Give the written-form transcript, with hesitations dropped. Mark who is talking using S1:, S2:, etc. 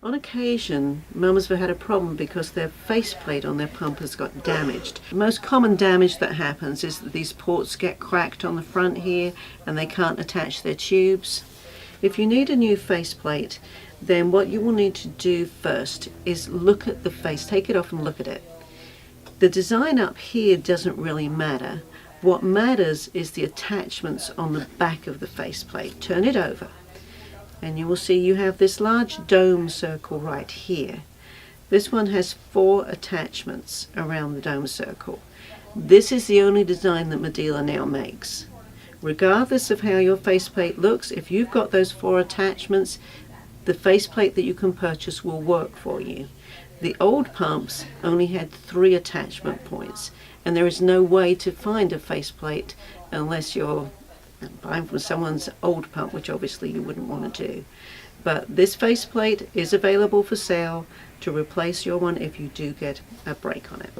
S1: On occasion, mums have had a problem because their faceplate on their pump has got damaged. The most common damage that happens is that these ports get cracked on the front here and they can't attach their tubes. If you need a new faceplate, then what you will need to do first is look at the face, take it off and look at it. The design up here doesn't really matter. What matters is the attachments on the back of the faceplate. Turn it over and you will see you have this large dome circle right here. This one has 4 attachments around the dome circle. This is the only design that Medela now makes. Regardless of how your faceplate looks, if you've got those 4 attachments, the faceplate that you can purchase will work for you. The old pumps only had 3 attachment points, and there is no way to find a faceplate unless you're buying from someone's old pump, which obviously you wouldn't want to do. But this faceplate is available for sale to replace your one if you do get a break on it.